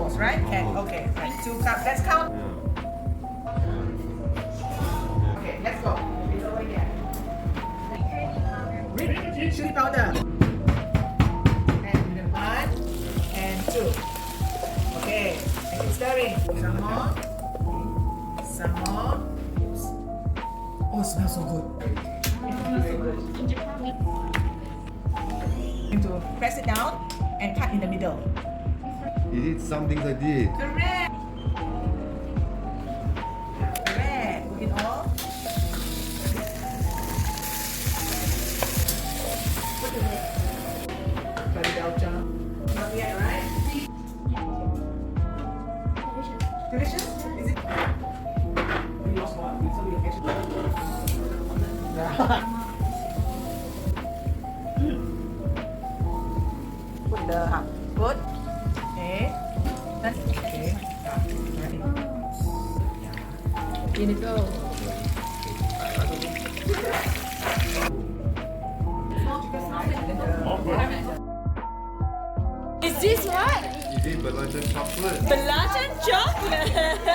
balls, right? And okay, right. 2 cups. Let's count. Okay, let's go. It's over here. Green chili powder. And 1 and 2. Okay, and keep stirring. Some more. Some more. Oh, it smells so good. To press it down and cut in the middle. You did something like this. Correct. Correct. Cook it all. Bloody Belgium. Not yet, right? Delicious? Is it? We lost one. So we actually. Yeah. Put the good. Okay. That's okay. Ready. Here you go. Is this what? You did belacan chocolate. Belacan chocolate.